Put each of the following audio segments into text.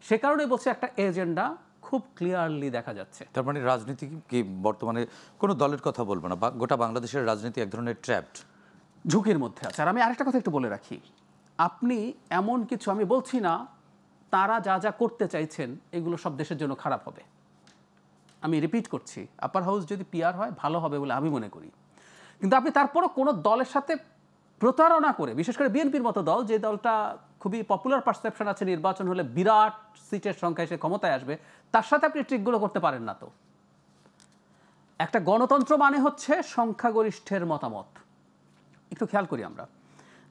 সে কারণে বলছে একটা এজেন্ডা খুব ক্লিয়ারলি দেখা যাচ্ছে। তার মানে রাজনীতি কি বর্তমানে কোনো দলের কথা বলবো না, গোটা বাংলাদেশের রাজনীতি এক ধরনের ট্র্যাপড, ঝুঁকির মধ্যে আছে। আর আমি আরেকটা কথা একটু বলে রাখি, আপনি এমন কিছু, আমি বলছি না তারা যা যা করতে চাইছেন এগুলো সব দেশের জন্য খারাপ হবে, আমি রিপিট করছি, আপার হাউস যদি পিআর হয় ভালো হবে বলে আমি মনে করি। কিন্তু আপনি তারপরও কোনো দলের সাথে প্রতারণা করে, বিশেষ করে বিএনপির মতো দল, যে দলটা খুবই পপুলার পারসেপশন আছে নির্বাচন হলে বিরাট সিটের সংখ্যায় সে ক্ষমতায় আসবে, তার সাথে আপনি ট্রিকগুলো করতে পারেন না। তো একটা গণতন্ত্র মানে হচ্ছে সংখ্যাগরিষ্ঠের মতামত। একটু খেয়াল করি আমরা,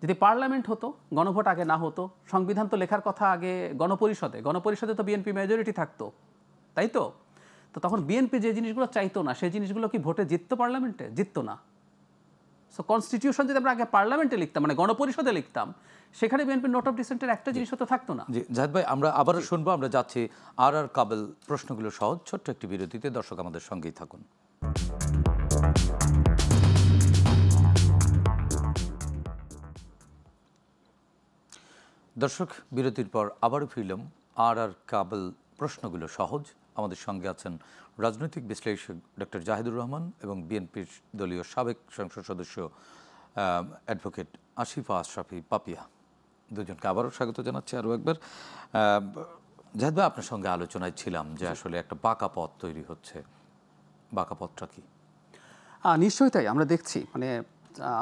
যদি পার্লামেন্ট হতো, গণভোট আগে না হতো, সংবিধান তো লেখার কথা আগে গণপরিষদে তো বিএনপি মেজরিটি থাকতো, তাই তো? তো তখন বিএনপি যে জিনিসগুলো চাইতো না সেই জিনিসগুলো কি ভোটে জিততো? পার্লামেন্টে জিততো না। সো কনস্টিটিউশন যদি আমরা আগে পার্লামেন্টে লিখতাম, মানে গণপরিষদে লিখতাম, সেখানে বিএনপির নোট অফ ডিসেন্টের একটা জিনিসও তো থাকতো না। জি জাহিদ ভাই, আমরা আবারও শুনবো, আমরা যাচ্ছি আর কাবেল প্রশ্নগুলো সহজ, ছোট্ট একটি বিরতিতে। দর্শক আমাদের সঙ্গেই থাকুন। দর্শক, বিরতির পর আবারও ফিরলাম আর কাবেল প্রশ্নগুলো সহজ। আমাদের সঙ্গে আছেন রাজনৈতিক বিশ্লেষক ডক্টর জাহিদুর রহমান এবং বিএনপির দলীয় সাবেক সংসদ সদস্য অ্যাডভোকেট আসিফা আশরাফি পাপিয়া। দুজনকে আবারও স্বাগত জানাচ্ছি আরও একবার। জাহিদ ভাই, আপনার সঙ্গে আলোচনায় ছিলাম যে আসলে একটা বাঁকা পথ তৈরি হচ্ছে, বাঁকা পথটা কি? নিশ্চয়ই তাই আমরা দেখছি। মানে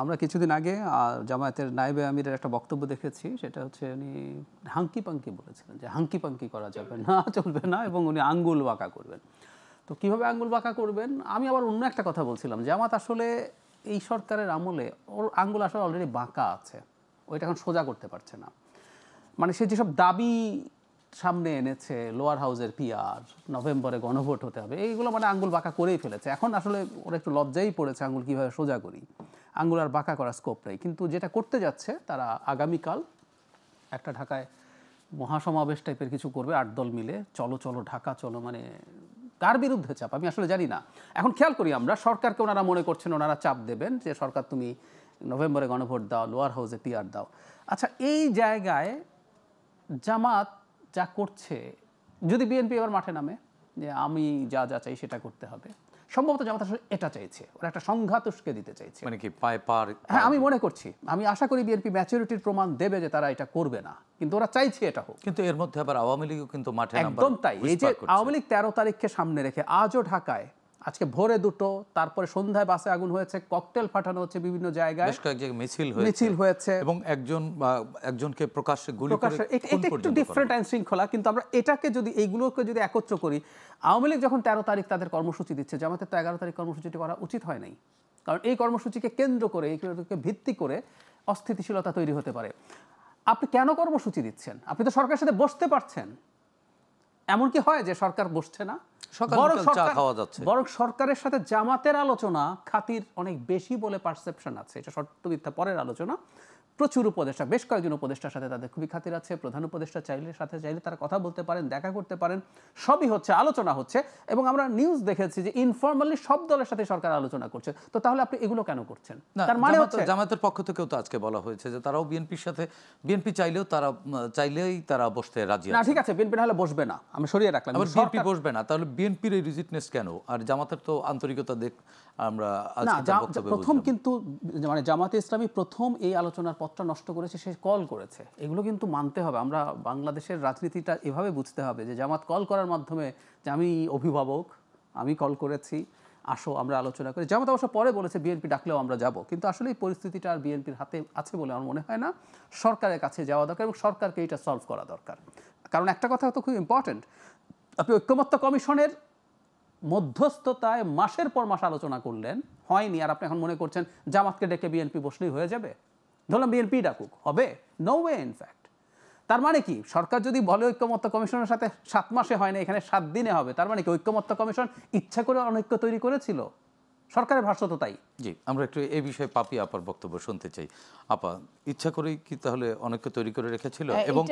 আমরা কিছুদিন আগে জামায়াতের নায়েবে আমিরের একটা বক্তব্য দেখেছি, সেটা হচ্ছে উনি হাঙ্কি পাঙ্কি বলেছিলেন যে হাঙ্কি পাঙ্কি করা যাবে না, চলবে না, এবং উনি আঙ্গুল বাঁকা করবেন। তো কীভাবে আঙ্গুল বাঁকা করবেন? আমি আবার অন্য একটা কথা বলছিলাম, জামাত আসলে এই সরকারের আমলে ওর আঙ্গুল আসলে অলরেডি বাঁকা আছে, ওইটা এখন সোজা করতে পারছে না। মানে সে যেসব দাবি সামনে এনেছে, লোয়ার হাউসের পিআর, নভেম্বরে গণভোট হতে হবে, এইগুলো মানে আঙ্গুল বাঁকা করেই ফেলেছে। এখন আসলে ওরা একটু লজ্জাই পড়েছে, আঙ্গুল কীভাবে সোজা করি, আঙ্গুল আর বাঁকা করার স্কোপ নেই। কিন্তু যেটা করতে যাচ্ছে তারা আগামীকাল একটা ঢাকায় মহাসমাবেশ টাইপের কিছু করবে, 8 দল মিলে, চলো চলো ঢাকা চলো। মানে কার বিরুদ্ধে চাপ আমি আসলে জানি না। এখন খেয়াল করি আমরা, সরকারকে ওনারা মনে করছেন ওনারা চাপ দেবেন যে সরকার তুমি নভেম্বরে গণভোট দাও, লোয়ার হাউসে পিআর দাও। আচ্ছা, এই জায়গায় জামাত যা করছে, যদি বিএনপি এবার মাঠে নামে যে আমি যা যা চাই সেটা করতে হবে, সম্ভবত জামাত আসলে এটা চাইছে, ওরা একটা সংঘাত উস্কে দিতে চাইছে। মানে কি পায় পার? হ্যাঁ, আমি মনে করছি, আমি আশা করি বিএনপি ম্যাচুরিটির প্রমাণ দেবে যে তারা এটা করবে না, কিন্তু ওরা চাইছে এটা হোক। কিন্তু এর মধ্যে আবার আওয়ামী লীগও কিন্তু মাঠে নামবার, একদম তাই। এই যে আওয়ামী লীগ 13 তারিখকে সামনে রেখে আজও ঢাকায়, আজকে ভোরে 2টো, তারপরে সন্ধ্যায় বাসে আগুন হয়েছে, ককটেল ফাটানো হচ্ছে বিভিন্ন জায়গায়, বেশ কয়েক জায়গায় মিছিল হয়েছে এবং একজনকে প্রকাশ্যে গুলি করে। এটা একটু ডিফারেন্ট আইন শৃঙ্খলা, কিন্তু আমরা এটাকে যদি এইগুলোকে যদি একত্র করি, আওয়ামী লীগ যখন 13 তারিখ তাদের কর্মসূচি দিচ্ছে, জামাতের তো 11 তারিখ কর্মসূচিটি করা উচিত হয় নাই। কারণ এই কর্মসূচিকে কেন্দ্র করে, এইগুলোকে ভিত্তি করে অস্থিতিশীলতা তৈরি হতে পারে। আপনি কেন কর্মসূচি দিচ্ছেন? আপনি তো সরকারের সাথে বসতে পারছেন। এমন কি হয় যে সরকার বসছে না? বরং সরকারের সাথে জামাতের আলোচনা খাতির অনেক বেশি বলে পারসেপশন আছে। এটা সত্য মিথ্যা পরের আলোচনা। প্রচুর উপদেষ্টা, বেশ কয়েকজন উপদেষ্টার সাথে তাদের খুবই খাতির আছে। প্রধান উপদেষ্টা চাইলে তারা কথা বলতে পারেন, দেখা করতে পারেন, সবই হচ্ছে, আলোচনা হচ্ছে। এবং আমরা নিউজ দেখেছি যে ইনফর্মালি সব দলের সাথে সরকার আলোচনা করছে। তো তাহলে আপনি এগুলো কেন করছেন? তার মানে হচ্ছে জামাতের পক্ষ থেকেও তো আজকে বলা হয়েছে যে তারাও বিএনপির সাথে, বিএনপি চাইলেই তারা বসতে রাজি না। ঠিক আছে, বিএনপি না হলে বসবে না, আমি সরিয়ে রাখলাম। বিএনপি বসবে না, তাহলে বিএনপির এই রিজিটনেস কেন? আর জামাতের তো আন্তরিকতা আমরা প্রথম, কিন্তু মানে জামাতে ইসলামী প্রথম এই আলোচনার পথটা নষ্ট করেছে, সে কল করেছে। এগুলো কিন্তু মানতে হবে। আমরা বাংলাদেশের রাজনীতিটা এভাবে বুঝতে হবে যে জামাত কল করার মাধ্যমে, যে আমি অভিভাবক, আমি কল করেছি, আসো আমরা আলোচনা করি। জামাত অবশ্য পরে বলেছে বিএনপি ডাকলেও আমরা যাব, কিন্তু আসলে এই পরিস্থিতিটা আর বিএনপির হাতে আছে বলে আমার মনে হয় না। সরকারের কাছে যাওয়া দরকার এবং সরকারকে এটা সলভ করা দরকার। কারণ একটা কথা তো খুব ইম্পর্টেন্ট, আপনি ঐক্যমত্য কমিশনের মধ্যস্থতায় মাসের পর মাস আলোচনা করলেন, হয়নি, আর আপনি এখন মনে করছেন জামাতকে ডেকে বিএনপি বসলেই হয়ে যাবে। ধরলাম বিএনপি ডাকুক, হবে? No way. ইনফ্যাক্ট তার মানে কি, সরকার যদি বলে ঐক্যমত্য কমিশনের সাথে 7 মাসে হয় না, এখানে 7 দিনে হবে, তার মানে কি ঐক্যমত্য কমিশন ইচ্ছা করে অনৈক্য তৈরি করেছিল? সরকারের ভাষ্য তো তাই। জি, আমরা একটু এই বিষয়ে পাপি আপার বক্তব্য শুনতে চাই। আপা, ইচ্ছা করেই কি তাহলে অনৈক্য তৈরি করে রেখেছিল? এবং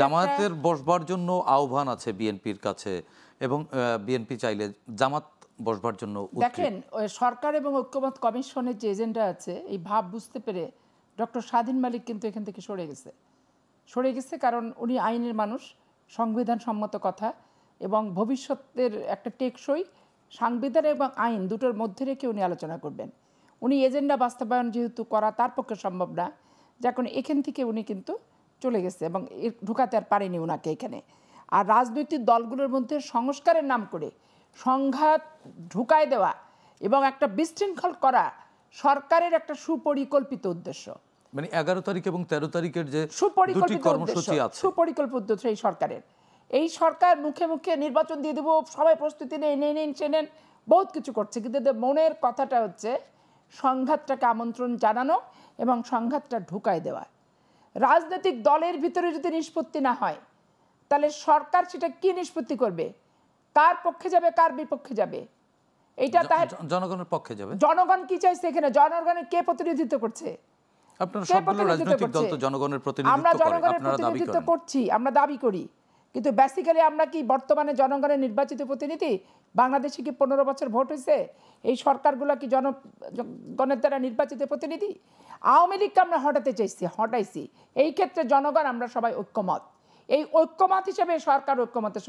জামাতের বসবার জন্য আহ্বান আছে বিএনপির কাছে, এবং বিএনপি চাইলে জামাত বসবার জন্য। দেখেন, সরকার এবং ঐক্যমত্য কমিশনের যে এজেন্ডা আছে, এই ভাব বুঝতে পেরে ডক্টর স্বাধীন মালিক কিন্তু এখান থেকে সরে গেছে। কারণ উনি আইনের মানুষ, সংবিধান সম্মত কথা এবং ভবিষ্যতের একটা টেকসই সাংবিধান এবং আইন দুটোর মধ্যে রেখে উনি আলোচনা করবেন। উনি এজেন্ডা বাস্তবায়ন যেহেতু করা তার পক্ষে সম্ভব না, যখন এখান থেকে উনি কিন্তু চলে গেছে এবং ঢুকাতে আর পারেনি ওনাকে এখানে। আর রাজনৈতিক দলগুলোর মধ্যে সংস্কারের নাম করে সংঘাত ঢুকায় দেওয়া এবং একটা বিশৃঙ্খল করা সরকারের একটা সুপরিকল্পিত উদ্দেশ্য। মানে 11 তারিখ এবং 13 তারিখের যে দুটি সুপরিকল্পিত কর্মসূচি আছে, সুপরিকল্পিত উদ্দেশ্য এই সরকারের। এই সরকার মুখে মুখে নির্বাচন দিয়ে দেবো, সবাই প্রস্তুতি নেন সে নেন, বহুত কিছু করছে, কিন্তু এদের মনের কথাটা হচ্ছে সংঘাতটাকে আমন্ত্রণ জানানো এবং সংঘাতটা ঢুকায় দেওয়া। রাজনৈতিক দলের ভিতরে যদি নিষ্পত্তি না হয় তাহলে সরকার সেটা কি নিষ্পত্তি করবে, কার পক্ষে যাবে কার বিপক্ষে যাবে, এইটা তার জনগণের পক্ষে যাবে। জনগণ কি চাইছে এখানে, জনগণের কে প্রতিনিধিত্ব করছে? আপনারা সবগুলো রাজনৈতিক দল তো জনগণের প্রতিনিধিত্ব আমরা করে, জনগণের আপনারা দাবি প্রতিনিধিত্ব করেন। করছি, আমরা দাবি করি, কিন্তু বেসিক্যালি আমরা কি বর্তমানে জনগণের নির্বাচিত প্রতিনিধি? বাংলাদেশে কি 15 বছর ভোট হয়েছে? এই সরকারগুলো কি জনগণের দ্বারা নির্বাচিত প্রতিনিধি? আওয়ামী লীগকে আমরা হটাইছি। এই ক্ষেত্রে জনগণ আমরা সবাই ঐক্যমত। এই ঐক্যমত হিসেবে সরকার ঐক্যমতের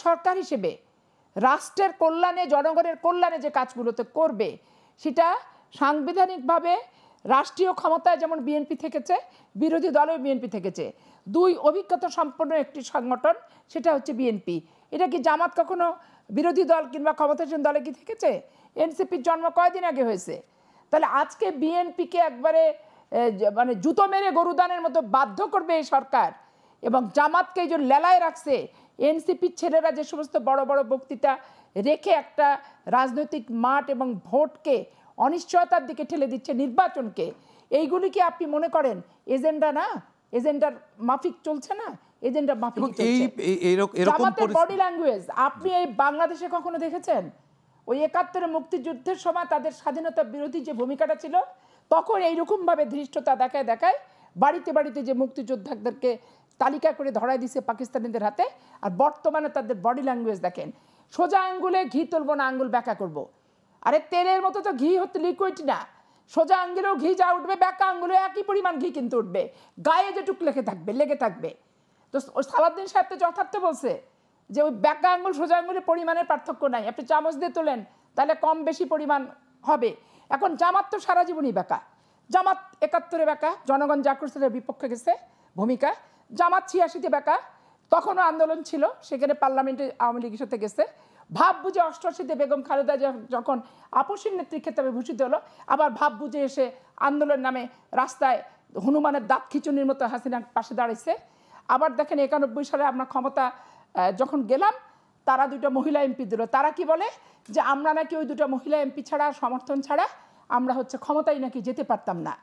সরকার হিসেবে রাষ্ট্রের কল্যাণে জনগণের কল্যাণে যে কাজগুলোতে করবে সেটা সাংবিধানিকভাবে রাষ্ট্রীয় ক্ষমতায় যেমন বিএনপি থেকেছে, বিরোধী দলেও বিএনপি থেকেছে, দুই অভিজ্ঞতা সম্পন্ন একটি সংগঠন, সেটা হচ্ছে বিএনপি। এটা কি জামাত কখনো বিরোধী দল কিংবা ক্ষমতাসীন দলে কি থেকেছে? এনসিপির জন্ম কয়দিন আগে হয়েছে। তাহলে আজকে বিএনপিকে একবারে মানে জুতো মেরে গরুদানের মতো বাধ্য করবে এই সরকার, এবং জামাতকে এই যে লেলায় রাখছে, এনসিপির ছেলেরা যে সমস্ত বড় বড় বক্তৃতা রেখে একটা রাজনৈতিক মাঠ এবং ভোটকে অনিশ্চয়তার দিকে ঠেলে দিচ্ছে, নির্বাচনকে, এইগুলি কি আপনি মনে করেন এজেন্ডা না? এজেন্ডার মাফিক চলছে না? এজেন্ডা মাফিক চলছে। জামাতের বডি ল্যাঙ্গুয়েজ আপনি এই বাংলাদেশে কখনো দেখেছেন? ওই 71 মুক্তিযুদ্ধের সময় তাদের স্বাধীনতা বিরোধী যে ভূমিকাটা ছিল, তখন এইরকমভাবে ধৃষ্টতা দেখায় বাড়িতে বাড়িতে যে মুক্তিযোদ্ধাদেরকে তালিকা করে ধরাই দিছে পাকিস্তানিদের হাতে। আর বর্তমানে তাদের বডি ল্যাঙ্গুয়েজ দেখেন, সোজা আঙ্গুলে ঘি তুলবো না, আঙ্গুল ব্যাকা করব। আরে তেলের মতো তো ঘি হতে লিকুইড না, সোজা আঙ্গুলেও ঘি যা উঠবে, ব্যাকা আঙ্গুলে একই পরিমাণ ঘি কিন্তু উঠবে, গায়ে যেটুক লেগে থাকবে। তো সালাউদ্দিন সাহেব তো যথার্থ বলছে যে ওই ব্যাকা আঙ্গুল সোজা আঙ্গুলের পরিমাণের পার্থক্য নাই, আপনি চামচ দিয়ে তোলেন তাহলে কম বেশি পরিমাণ হবে। এখন জামাত তো সারা জীবনই ব্যাকা, জামাত 71-এ ব্যাকা, জনগণ যা করছে তার বিপক্ষে গেছে ভূমিকা। জামাত 86-তে ব্যাকা, তখনও আন্দোলন ছিল, সেখানে পার্লামেন্টে আওয়ামী লীগের সাথে গেছে। ভাব বুঝে 88-তে বেগম খালেদা যখন আপসীর নেত্রী খেতাবে ভূষিত হলো, আবার ভাব বুঝে এসে আন্দোলন নামে রাস্তায় হনুমানের দাঁত খিচুনির মতো হাসিনার পাশে দাঁড়াইছে। আবার দেখেন 91 সালে আমরা ক্ষমতা যখন গেলাম, তারা 2টা মহিলা এমপি দিল। তারা কি বলে যে আমরা নাকি ওই 2টা মহিলা এমপি ছাড়া, সমর্থন ছাড়া আমরা ক্ষমতায় নাকি যেতে পারতাম না।